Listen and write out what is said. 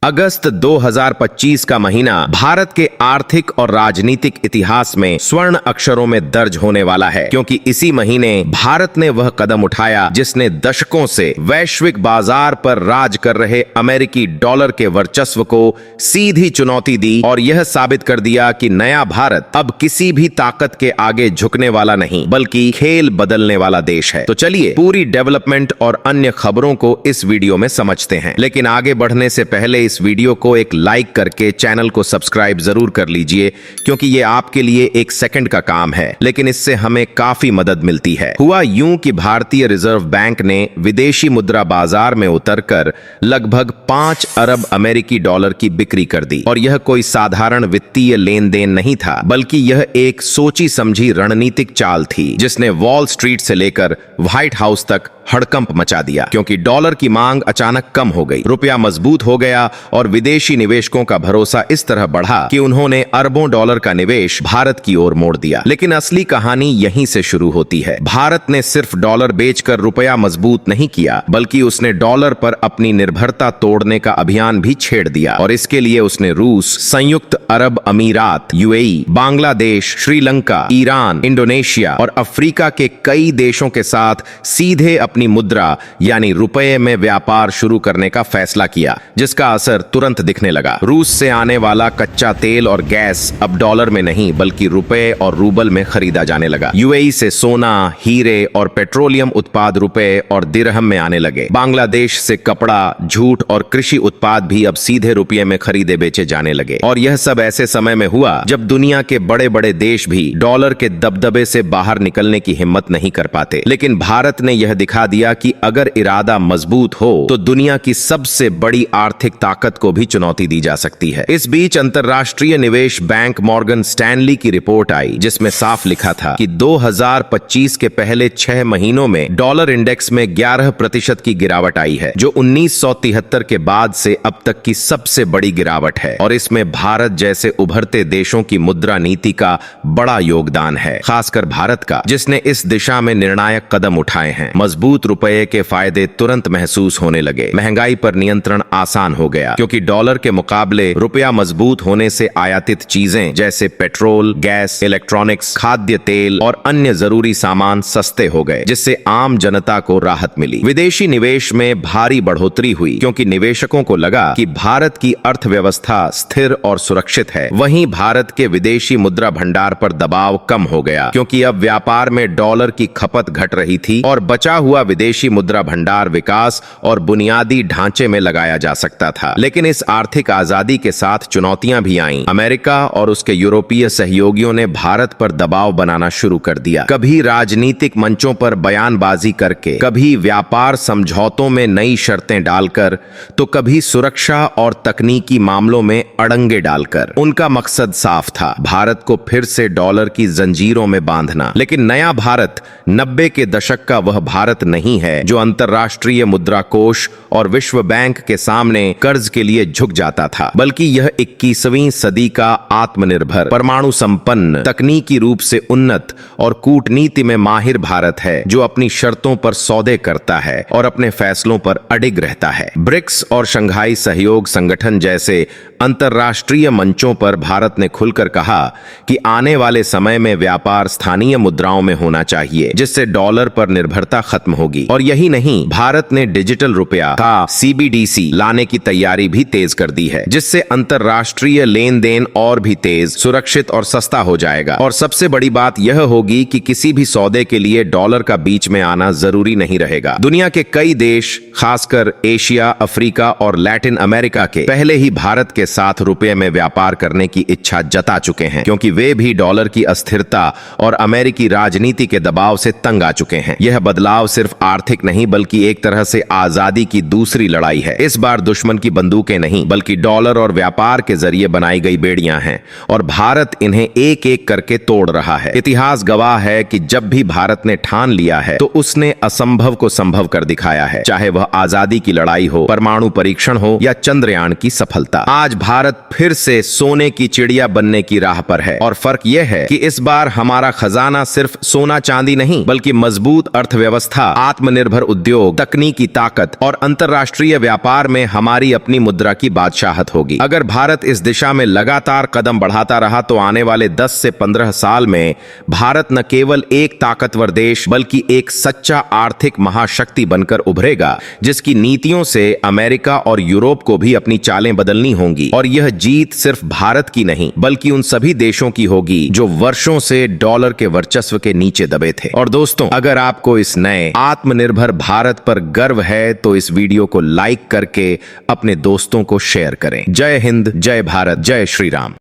अगस्त 2025 का महीना भारत के आर्थिक और राजनीतिक इतिहास में स्वर्ण अक्षरों में दर्ज होने वाला है, क्योंकि इसी महीने भारत ने वह कदम उठाया जिसने दशकों से वैश्विक बाजार पर राज कर रहे अमेरिकी डॉलर के वर्चस्व को सीधी चुनौती दी और यह साबित कर दिया कि नया भारत अब किसी भी ताकत के आगे झुकने वाला नहीं, बल्कि खेल बदलने वाला देश है। तो चलिए पूरी डेवलपमेंट और अन्य खबरों को इस वीडियो में समझते हैं, लेकिन आगे बढ़ने से पहले इस वीडियो को एक लाइक करके चैनल को सब्सक्राइब जरूर कर लीजिए, क्योंकि ये आपके लिए एक सेकंड का काम है, लेकिन इससे हमें काफी मदद मिलती है। हुआ यूं कि भारतीय रिजर्व बैंक ने विदेशी मुद्रा बाजार में उतरकर लगभग 5 अरब अमेरिकी डॉलर की बिक्री कर दी, और यह कोई साधारण वित्तीय लेन देन नहीं था, बल्कि यह एक सोची समझी रणनीतिक चाल थी जिसने वॉल स्ट्रीट से लेकर व्हाइट हाउस तक हड़कंप मचा दिया। क्योंकि डॉलर की मांग अचानक कम हो गई, रुपया मजबूत हो गया और विदेशी निवेशकों का भरोसा इस तरह बढ़ा कि उन्होंने अरबों डॉलर का निवेश भारत की ओर मोड़ दिया। लेकिन असली कहानी यहीं से शुरू होती है। भारत ने सिर्फ डॉलर बेचकर रुपया मजबूत नहीं किया, बल्कि उसने डॉलर पर अपनी निर्भरता तोड़ने का अभियान भी छेड़ दिया, और इसके लिए उसने रूस, संयुक्त अरब अमीरात, UAE, Bangladesh, Sri Lanka, Iran, Indonesia और अफ्रीका के कई देशों के साथ सीधे अपनी मुद्रा यानी रुपए में व्यापार शुरू करने का फैसला किया, जिसका असर तुरंत दिखने लगा। रूस से आने वाला कच्चा तेल और गैस अब डॉलर में नहीं बल्कि रुपए और रूबल में खरीदा जाने लगा। यूएई से सोना, हीरे और पेट्रोलियम उत्पाद रुपए और दिरहम में आने लगे। बांग्लादेश से कपड़ा, जूट और कृषि उत्पाद भी अब सीधे रुपये में खरीदे बेचे जाने लगे। और यह सब ऐसे समय में हुआ जब दुनिया के बड़े बड़े देश भी डॉलर के दबदबे से बाहर निकलने की हिम्मत नहीं कर पाते। लेकिन भारत ने यह दिखा दिया कि अगर इरादा मजबूत हो तो दुनिया की सबसे बड़ी आर्थिक ताकत को भी चुनौती दी जा सकती है। इस बीच अंतरराष्ट्रीय निवेश बैंक मॉर्गन स्टैनली की रिपोर्ट आई, जिसमें साफ लिखा था कि 2025 के पहले 6 महीनों में डॉलर इंडेक्स में 11% की गिरावट आई है, जो 1973 के बाद से अब तक की सबसे बड़ी गिरावट है। और इसमें भारत जैसे उभरते देशों की मुद्रा नीति का बड़ा योगदान है, खासकर भारत का, जिसने इस दिशा में निर्णायक कदम उठाए हैं। मजबूत रुपये के फायदे तुरंत महसूस होने लगे। महंगाई पर नियंत्रण आसान हो गया, क्योंकि डॉलर के मुकाबले रुपया मजबूत होने से आयातित चीजें जैसे पेट्रोल, गैस, इलेक्ट्रॉनिक्स, खाद्य तेल और अन्य जरूरी सामान सस्ते हो गए, जिससे आम जनता को राहत मिली। विदेशी निवेश में भारी बढ़ोतरी हुई, क्योंकि निवेशकों को लगा कि भारत की अर्थव्यवस्था स्थिर और सुरक्षित है। वहीं भारत के विदेशी मुद्रा भंडार पर दबाव कम हो गया, क्योंकि अब व्यापार में डॉलर की खपत घट रही थी और बचा हुआ विदेशी मुद्रा भंडार विकास और बुनियादी ढांचे में लगाया जा सकता था। लेकिन इस आर्थिक आजादी के साथ चुनौतियां भी आईं। अमेरिका और उसके यूरोपीय सहयोगियों ने भारत पर दबाव बनाना शुरू कर दिया, कभी राजनीतिक मंचों पर बयानबाजी करके, कभी व्यापार समझौतों में नई शर्तें डालकर, तो कभी सुरक्षा और तकनीकी मामलों में अड़ंगे डालकर। उनका मकसद साफ था, भारत को फिर से डॉलर की जंजीरों में बांधना। लेकिन नया भारत 90 के दशक का वह भारत नहीं है जो अंतरराष्ट्रीय मुद्रा कोष और विश्व बैंक के सामने कर्ज के लिए झुक जाता था, बल्कि यह 21वीं सदी का आत्मनिर्भर, परमाणु संपन्न, तकनीकी रूप से उन्नत और कूटनीति में माहिर भारत है, जो अपनी शर्तों पर सौदे करता है और अपने फैसलों पर अडिग रहता है। ब्रिक्स और शंघाई सहयोग संगठन जैसे अंतरराष्ट्रीय मंचों पर भारत ने खुलकर कहा कि आने वाले समय में व्यापार स्थानीय मुद्राओं में होना चाहिए, जिससे डॉलर पर निर्भरता खत्म होगी। और यही नहीं, भारत ने डिजिटल रुपया का सीबीडीसी लाने की तैयारी भी तेज कर दी है, जिससे अंतरराष्ट्रीय लेन देन और भी तेज, सुरक्षित और सस्ता हो जाएगा। और सबसे बड़ी बात यह होगी कि किसी भी सौदे के लिए डॉलर का बीच में आना जरूरी नहीं रहेगा। दुनिया के कई देश, खासकर एशिया, अफ्रीका और लैटिन अमेरिका के, पहले ही भारत के साथ रुपये में व्यापार करने की इच्छा जता चुके हैं, क्योंकि वे भी डॉलर की अस्थिरता और अमेरिकी राजनीति के दबाव से तंग आ चुके हैं। यह बदलाव सिर्फ आर्थिक नहीं बल्कि एक तरह से आजादी की दूसरी लड़ाई है। इस बार दुश्मन की बंदूकें नहीं बल्कि डॉलर और व्यापार के जरिए बनाई गई बेड़ियां हैं, और भारत इन्हें एक एक करके तोड़ रहा है। इतिहास गवाह है कि जब भी भारत ने ठान लिया है तो उसने असंभव को संभव कर दिखाया है, चाहे वह आजादी की लड़ाई हो, परमाणु परीक्षण हो या चंद्रयान की सफलता। आज भारत फिर से सोने की चिड़िया बनने की राह पर है। और फर्क यह है कि इस बार हमारा खजाना सिर्फ सोना चांदी नहीं, बल्कि मजबूत अर्थव्यवस्था, आत्मनिर्भर उद्योग, तकनीकी ताकत और अंतर्राष्ट्रीय व्यापार में हमारी अपनी मुद्रा की बादशाहत होगी। अगर भारत इस दिशा में लगातार कदम बढ़ाता रहा तो आने वाले 10 से 15 साल में भारत न केवल एक ताकतवर देश बल्कि एक सच्चा आर्थिक महाशक्ति बनकर उभरेगा, जिसकी नीतियों से अमेरिका और यूरोप को भी अपनी चालें बदलनी होंगी। और यह जीत सिर्फ भारत की नहीं बल्कि उन सभी देशों की होगी जो वर्षों से डॉलर के वर्चस्व के नीचे दबे थे। और दोस्तों, अगर आपको इस नए आत्मनिर्भर भारत पर गर्व है तो इस वीडियो को लाइक करके अपने दोस्तों को शेयर करें। जय हिंद, जय भारत, जय श्री राम।